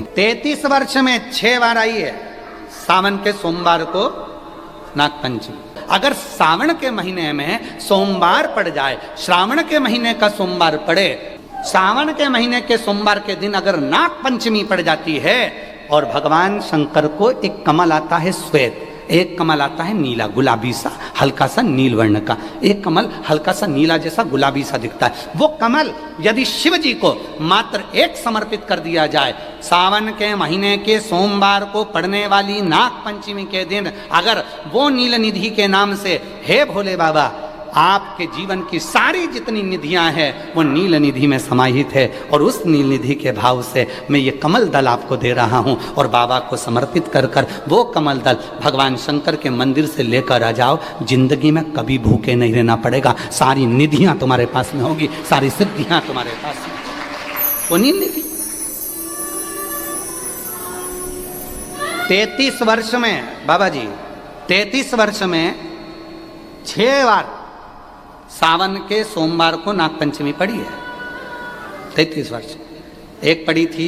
33 वर्ष में 6 बार आई है सावन के सोमवार को नागपंचमी। अगर सावन के महीने में सोमवार पड़ जाए, श्रावण के महीने का सोमवार पड़े, सावन के महीने के सोमवार के दिन अगर नागपंचमी पड़ जाती है और भगवान शंकर को एक कमल आता है श्वेत, एक कमल आता है नीला गुलाबी सा हल्का सा नील वर्ण का, एक कमल हल्का सा नीला जैसा गुलाबी सा दिखता है। वो कमल यदि शिव जी को मात्र एक समर्पित कर दिया जाए, सावन के महीने के सोमवार को पड़ने वाली नाग पंचमी के दिन अगर वो नील निधि के नाम से, हे भोले बाबा आपके जीवन की सारी जितनी निधियां हैं वो नील निधि में समाहित है, और उस नील निधि के भाव से मैं ये कमल दल आपको दे रहा हूं और बाबा को समर्पित कर कर वो कमल दल भगवान शंकर के मंदिर से लेकर आ जाओ, जिंदगी में कभी भूखे नहीं रहना पड़ेगा। सारी निधियां तुम्हारे पास में होगी, सारी सिद्धियां तुम्हारे पास में। वो नील निधि 33 वर्ष में बाबा जी 33 वर्ष में 6 बार सावन के सोमवार को नागपंचमी पड़ी है। 33 वर्ष, एक पड़ी थी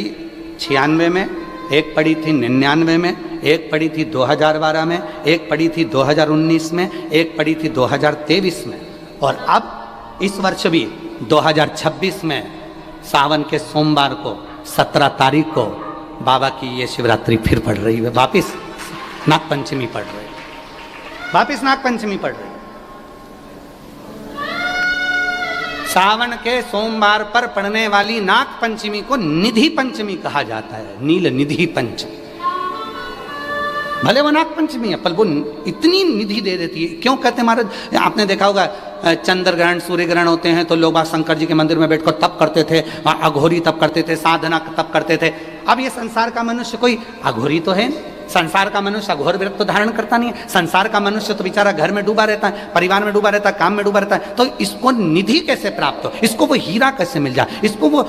96 में, एक पड़ी थी 99 में, एक पड़ी थी 2012 में, एक पड़ी थी 2019 में, एक पड़ी थी 2023 में, और अब इस वर्ष भी 2026 में सावन के सोमवार को 17 तारीख को बाबा की ये शिवरात्रि फिर पड़ रही है, वापिस नागपंचमी पड़ रही है, वापिस नागपंचमी पड़ रही है। सावन के सोमवार पर पड़ने वाली नाग पंचमी को निधि पंचमी कहा जाता है, नील निधि पंचमी। भले वो नाग पंचमी है पर वो इतनी निधि दे देती है। क्यों कहते हैं महाराज, आपने देखा होगा चंद्र ग्रहण सूर्य ग्रहण होते हैं तो लोग शंकर जी के मंदिर में बैठकर तप करते थे, अघोरी तप करते थे, साधना तप करते थे। अब ये संसार का मनुष्य कोई अघोरी तो है, संसार का मनुष्य अघोर व्रत तो धारण करता नहीं है। संसार का मनुष्य तो बेचारा घर में डूबा रहता है, परिवार में डूबा रहता है, काम में डूबा रहता है। तो इसको निधि कैसे प्राप्त हो, इसको वो हीरा कैसे मिल जाए, इसको वो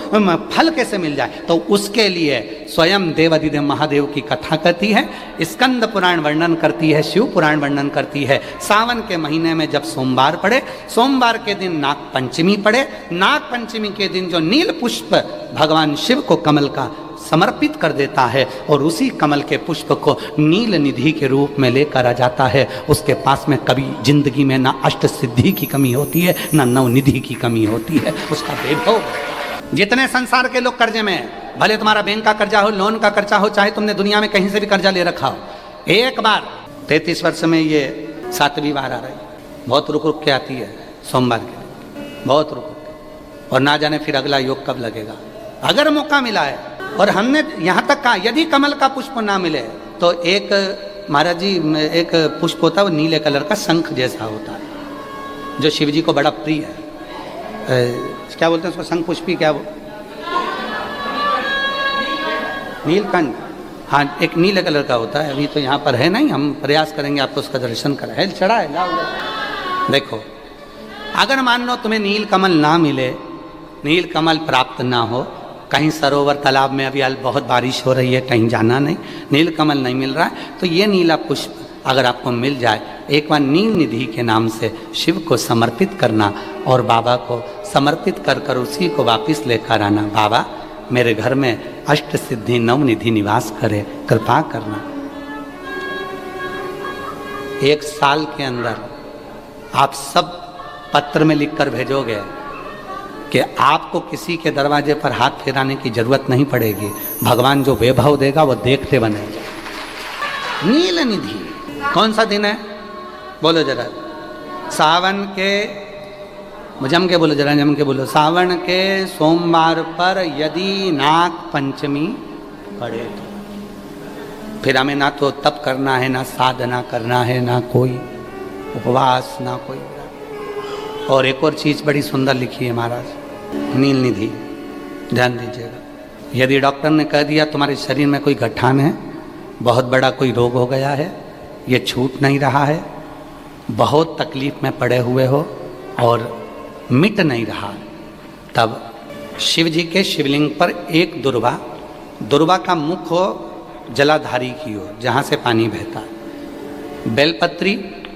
फल कैसे मिल जाए, तो उसके लिए स्वयं देवाधिदेव महादेव की कथा कहती है, स्कंद पुराण वर्णन करती है, शिव पुराण वर्णन करती है। सावन के महीने में जब सोमवार पड़े, सोमवार के दिन नाग पंचमी पड़े, नाग पंचमी के दिन जो नील पुष्प भगवान शिव को कमल का समर्पित कर देता है और उसी कमल के पुष्प को नील निधि के रूप में लेकर आ जाता है, उसके पास में कभी जिंदगी में ना अष्ट सिद्धि की कमी होती है ना नव निधि की कमी होती है। उसका वैभव, जितने संसार के लोग कर्जे में, भले तुम्हारा बैंक का कर्जा हो, लोन का कर्जा हो, चाहे तुमने दुनिया में कहीं से भी कर्जा ले रखा हो, एक बार 33 वर्ष में ये 7वीं बार आ रही है। बहुत रुक रुक के आती है सोमवार के, बहुत रुक रुक के, और ना जाने फिर अगला योग कब लगेगा। अगर मौका मिला है, और हमने यहाँ तक कहा यदि कमल का पुष्प ना मिले तो एक महाराज जी एक पुष्प होता है वो नीले कलर का शंख जैसा होता है जो शिव जी को बड़ा प्रिय है। क्या बोलते हैं उसको, शंख पुष्पी, क्या वो नीलकंठ, हाँ एक नीले कलर का होता है। अभी तो यहाँ पर है नहीं, हम प्रयास करेंगे आपको उसका दर्शन कराएं। चढ़ा है लाओ। देखो अगर मान लो तुम्हें नील कमल ना मिले, नील कमल प्राप्त ना हो, कहीं सरोवर तालाब में अभी बहुत बारिश हो रही है, कहीं जाना नहीं, नील कमल नहीं मिल रहा है, तो ये नीला पुष्प अगर आपको मिल जाए, एक बार नील निधि के नाम से शिव को समर्पित करना और बाबा को समर्पित कर कर उसी को वापस लेकर आना। बाबा मेरे घर में अष्ट सिद्धि नव निधि निवास करे, कृपा करना। 1 साल के अंदर आप सब पत्र में लिखकर भेजोगे कि आपको किसी के दरवाजे पर हाथ फेराने की जरूरत नहीं पड़ेगी, भगवान जो वैभव देगा वो देखते बनेगा। नील निधि कौन सा दिन है बोलो जरा, सावन के, जम के बोलो जरा, जम के बोलो, सावन के सोमवार पर यदि नाग पंचमी पड़े तो फिर हमें ना तो तप करना है, ना साधना करना है, ना कोई उपवास, ना कोई। और एक और चीज़ बड़ी सुंदर लिखी है महाराज, नील निधि, ध्यान दीजिएगा। यदि डॉक्टर ने कह दिया तुम्हारे शरीर में कोई गठान है, बहुत बड़ा कोई रोग हो गया है, ये छूट नहीं रहा है, बहुत तकलीफ में पड़े हुए हो और मिट नहीं रहा, तब शिव जी के शिवलिंग पर एक दुर्वा का मुख हो जलाधारी की हो जहाँ से पानी बहता,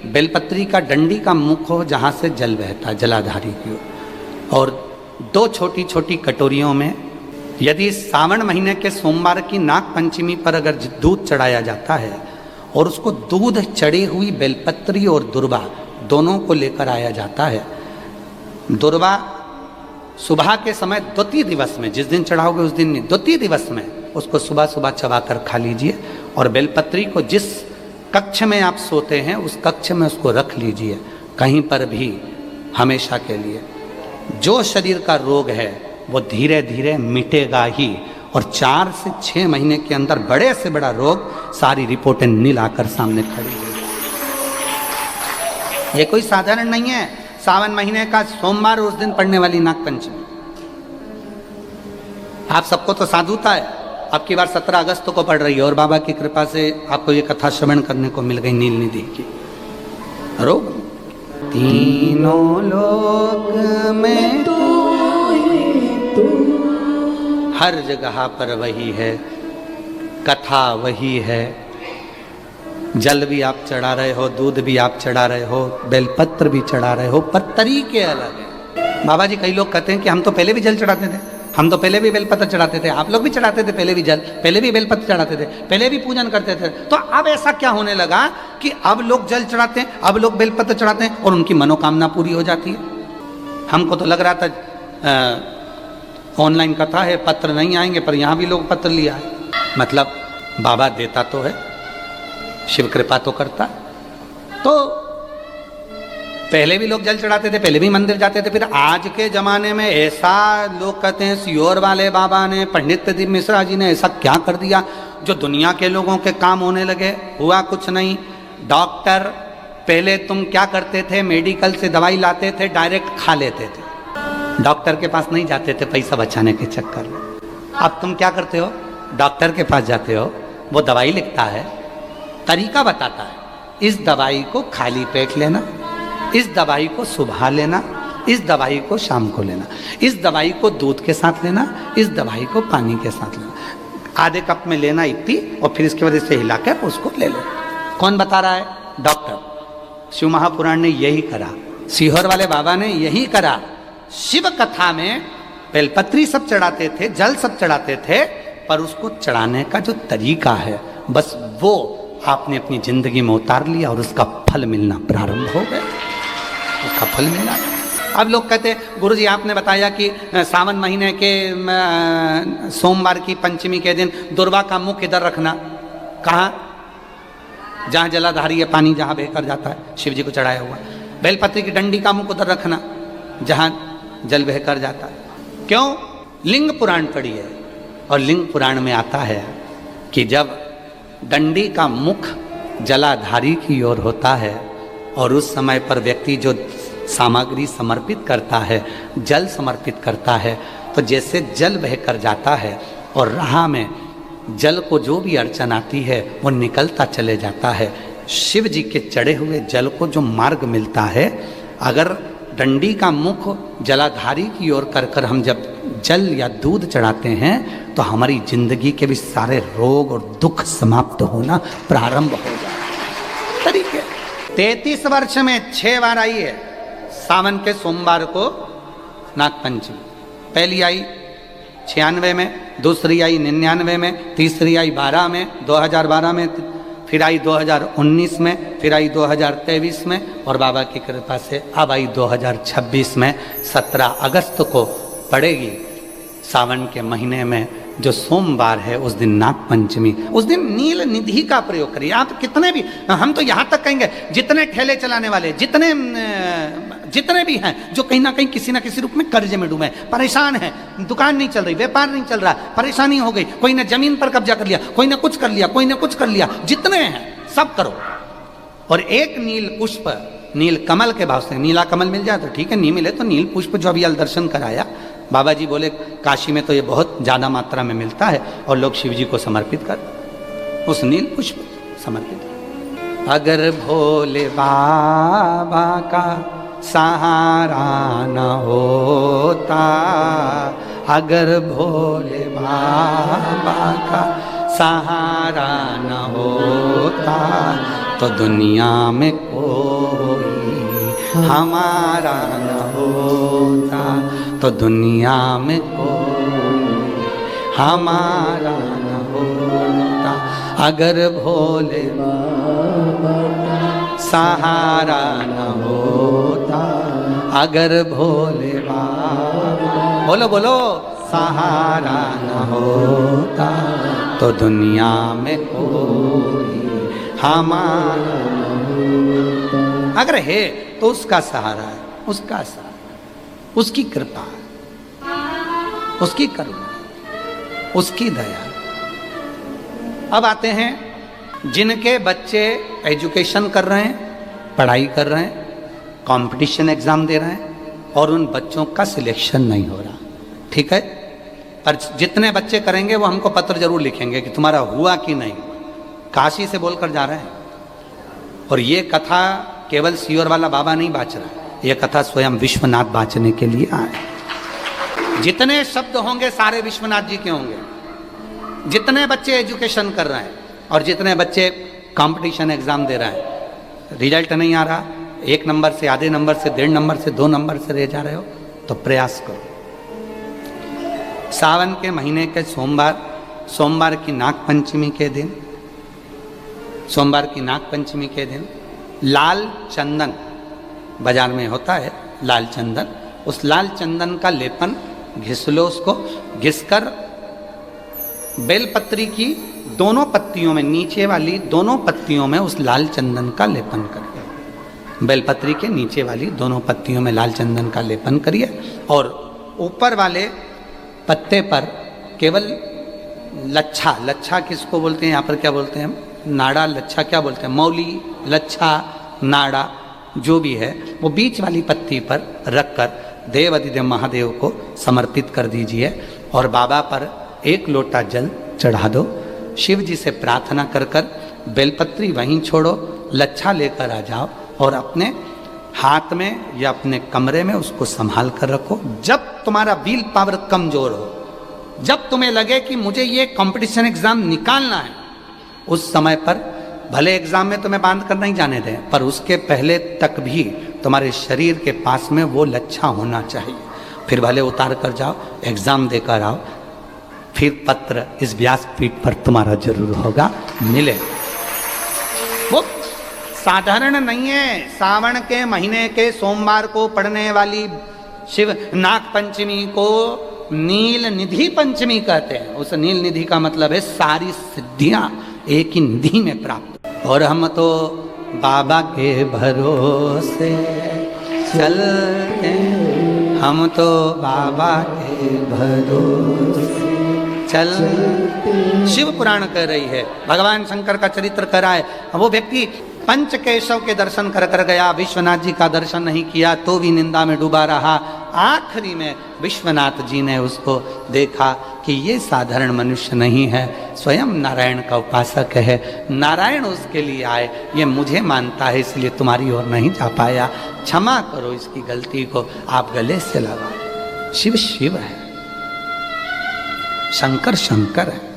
बेलपत्री का डंडी का मुख हो जहाँ से जल बहता जलाधारी की हो, और 2 छोटी छोटी कटोरियों में यदि सावन महीने के सोमवार की नाग पंचमी पर अगर दूध चढ़ाया जाता है और उसको दूध चढ़ी हुई बेलपत्री और दुर्वा दोनों को लेकर आया जाता है, दुर्वा सुबह के समय द्वितीय दिवस में, जिस दिन चढ़ाओगे उस दिन नहीं, द्वितीय दिवस में उसको सुबह सुबह चबाकर खा लीजिए, और बेलपत्री को जिस कक्ष में आप सोते हैं उस कक्ष में उसको रख लीजिए, कहीं पर भी हमेशा के लिए। जो शरीर का रोग है वो धीरे धीरे मिटेगा ही, और 4 से 6 महीने के अंदर बड़े से बड़ा रोग सारी रिपोर्टें नील आकर सामने खड़ी हुई। ये कोई साधारण नहीं है। सावन महीने का सोमवार उस दिन पड़ने वाली नाग पंचमी, आप सबको तो साधुता है, अब की बार 17 अगस्त को पड़ रही है, और बाबा की कृपा से आपको ये कथा श्रवण करने को मिल गई नील निधि की। रोग तीनों लोक में तू हर जगह पर वही है, कथा वही है, जल भी आप चढ़ा रहे हो, दूध भी आप चढ़ा रहे हो, बेलपत्र भी चढ़ा रहे हो, पर तरीके अलग है। बाबा जी कई लोग कहते हैं कि हम तो पहले भी जल चढ़ाते थे, हम तो पहले भी बेलपत्र चढ़ाते थे, आप लोग भी चढ़ाते थे पहले भी जल, पहले भी बेलपत्र चढ़ाते थे, पहले भी पूजन करते थे, तो अब ऐसा क्या होने लगा कि अब लोग जल चढ़ाते हैं, अब लोग बेलपत्र चढ़ाते हैं और उनकी मनोकामना पूरी हो जाती है। हमको तो लग रहा था ऑनलाइन कथा है, पत्र नहीं आएंगे, पर यहाँ भी लोग पत्र लिया है। मतलब बाबा देता तो है, शिव कृपा तो करता। तो पहले भी लोग जल चढ़ाते थे, पहले भी मंदिर जाते थे, फिर आज के जमाने में ऐसा लोग कहते हैं सियोर वाले बाबा ने, पंडित प्रदीप मिश्रा जी ने ऐसा क्या कर दिया जो दुनिया के लोगों के काम होने लगे। हुआ कुछ नहीं। डॉक्टर पहले तुम क्या करते थे, मेडिकल से दवाई लाते थे, डायरेक्ट खा लेते थे, डॉक्टर के पास नहीं जाते थे पैसा बचाने के चक्कर में। अब तुम क्या करते हो, डॉक्टर के पास जाते हो, वो दवाई लिखता है, तरीका बताता है, इस दवाई को खाली पेट लेना, इस दवाई को सुबह लेना, इस दवाई को शाम को लेना, इस दवाई को दूध के साथ लेना, इस दवाई को पानी के साथ लेना, आधे कप में लेना इतनी, और फिर इसके वजह से हिलाकर उसको ले लो। कौन बता रहा है? डॉक्टर। शिव महापुराण ने यही करा, सीहोर वाले बाबा ने यही करा। शिव कथा में बेलपत्री सब चढ़ाते थे, जल सब चढ़ाते थे, पर उसको चढ़ाने का जो तरीका है बस वो आपने अपनी जिंदगी में उतार लिया और उसका फल मिलना प्रारंभ हो गया, उसका फल मिला। अब लोग कहते गुरुजी आपने बताया कि सावन महीने के सोमवार की पंचमी के दिन दुर्वा का मुख इधर रखना, कहाँ? जहाँ जलाधारी है, पानी जहाँ बहकर जाता है, शिव जी को चढ़ाया हुआ। बेलपत्री की डंडी का मुख उधर रखना जहाँ जल बहकर जाता है। क्यों? लिंग पुराण पढ़ी है, और लिंग पुराण में आता है कि जब डंडी का मुख जलाधारी की ओर होता है और उस समय पर व्यक्ति जो सामग्री समर्पित करता है, जल समर्पित करता है, तो जैसे जल बहकर जाता है और राह में जल को जो भी अड़चन आती है वो निकलता चले जाता है। शिव जी के चढ़े हुए जल को जो मार्ग मिलता है, अगर डंडी का मुख जलाधारी की ओर कर कर हम जब जल या दूध चढ़ाते हैं तो हमारी जिंदगी के भी सारे रोग और दुख समाप्त होना प्रारंभ हो जाए। तरीके 33 वर्ष में 6 बार आई है सावन के सोमवार को नागपंचमी। पहली आई 96 में, दूसरी आई 99 में, तीसरी आई 12 में, 2012 में, फिर आई 2019 में, फिर आई 2023 में, और बाबा की कृपा से अब आई 2026 में। 17 अगस्त को पड़ेगी सावन के महीने में जो सोमवार है, उस दिन नाग पंचमी। उस दिन नील निधि का प्रयोग करिए। आप कितने भी, हम तो यहाँ तक कहेंगे जितने ठेले चलाने वाले, जितने भी हैं जो कहीं ना कहीं किसी ना किसी रूप में कर्जे में डूबे, परेशान हैं, दुकान नहीं चल रही, व्यापार नहीं चल रहा, परेशानी हो गई, कोई ने जमीन पर कब्जा कर लिया, कोई ने कुछ कर लिया, कोई ने कुछ कर लिया, जितने हैं सब करो। और एक नील पुष्प, नील कमल के भाव से, नीला कमल मिल जाए तो ठीक है, नहीं मिले तो नील पुष्प जो अभी दर्शन कराया, बाबा जी बोले काशी में तो ये बहुत ज़्यादा मात्रा में मिलता है और लोग शिव जी को समर्पित कर, उस नील पुष्प समर्पित। अगर भोले बाबा का सहारा न होता, अगर भोले बाबा का सहारा न होता, तो दुनिया में कोई हमारा न होता, तो दुनिया में कोई हमारा न होता, अगर भोले सहारा न होता, अगर भोले बाबा, बोलो बोलो, सहारा न होता तो दुनिया में कोई हमारा, अगर है तो उसका सहारा है, उसका सहारा, उसकी कृपा, उसकी करुणा, उसकी दया। अब आते हैं जिनके बच्चे एजुकेशन कर रहे हैं, पढ़ाई कर रहे हैं, कंपटीशन एग्जाम दे रहे हैं और उन बच्चों का सिलेक्शन नहीं हो रहा, ठीक है, पर जितने बच्चे करेंगे वो हमको पत्र जरूर लिखेंगे कि तुम्हारा हुआ कि नहीं। काशी से बोलकर जा रहे हैं और ये कथा केवल सीवर वाला बाबा नहीं बाँच रहा है, ये कथा स्वयं विश्वनाथ बाँचने के लिए आए। जितने शब्द होंगे सारे विश्वनाथ जी के होंगे। जितने बच्चे एजुकेशन कर रहे हैं और जितने बच्चे कंपटीशन एग्जाम दे रहे हैं, रिजल्ट नहीं आ रहा, 1 नंबर से, आधे नंबर से, 1.5 नंबर से, 2 नंबर से रह जा रहे हो, तो प्रयास करो। सावन के महीने के सोमवार की नाग पंचमी के दिन, सोमवार की नाग पंचमी के दिन लाल चंदन बाजार में होता है, लाल चंदन, उस लाल चंदन का लेपन घिस लो, उसको घिसकर बेलपत्री की दोनों पत्तियों में, नीचे वाली दोनों पत्तियों में उस लाल चंदन का लेपन करिए। बेलपत्री के नीचे वाली दोनों पत्तियों में लाल चंदन का लेपन करिए और ऊपर वाले पत्ते पर केवल लच्छा, लच्छा किसको बोलते हैं यहाँ पर, क्या बोलते हैं, नाड़ा, लच्छा क्या बोलते हैं, मौली, लच्छा, नाड़ा, जो भी है वो बीच वाली पत्ती पर रखकर देव अधिदेव महादेव को समर्पित कर दीजिए और बाबा पर 1 लोटा जल चढ़ा दो। शिव जी से प्रार्थना कर कर बेलपत्री वहीं छोड़ो, लच्छा लेकर आ जाओ और अपने हाथ में या अपने कमरे में उसको संभाल कर रखो। जब तुम्हारा विल पावर कमजोर हो, जब तुम्हें लगे कि मुझे ये कंपटीशन एग्जाम निकालना है, उस समय पर भले एग्जाम में तुम्हें बांध कर नहीं जाने दें, पर उसके पहले तक भी तुम्हारे शरीर के पास में वो लच्छा होना चाहिए। फिर भले उतार कर जाओ, एग्जाम देकर आओ, फिर पत्र इस व्यासपीठ पर तुम्हारा जरूर होगा, मिले। वो साधारण नहीं है। सावन के महीने के सोमवार को पड़ने वाली शिव नाग पंचमी को नील निधि पंचमी कहते हैं। उस नील निधि का मतलब है सारी सिद्धियां एक ही निधि में प्राप्त। और हम तो बाबा के भरोसे चलते, हम तो बाबा के भरोसे चल। शिव पुराण कह रही है, भगवान शंकर का चरित्र कह रहा है। वो व्यक्ति पंच केशव के दर्शन कर कर गया, विश्वनाथ जी का दर्शन नहीं किया तो भी निंदा में डूबा रहा। आखिरी में विश्वनाथ जी ने उसको देखा कि ये साधारण मनुष्य नहीं है, स्वयं नारायण का उपासक है, नारायण उसके लिए आए, ये मुझे मानता है इसलिए तुम्हारी ओर नहीं जा पाया, क्षमा करो इसकी गलती को। आप गले से लगा। शिव शिव है, शंकर शंकर है।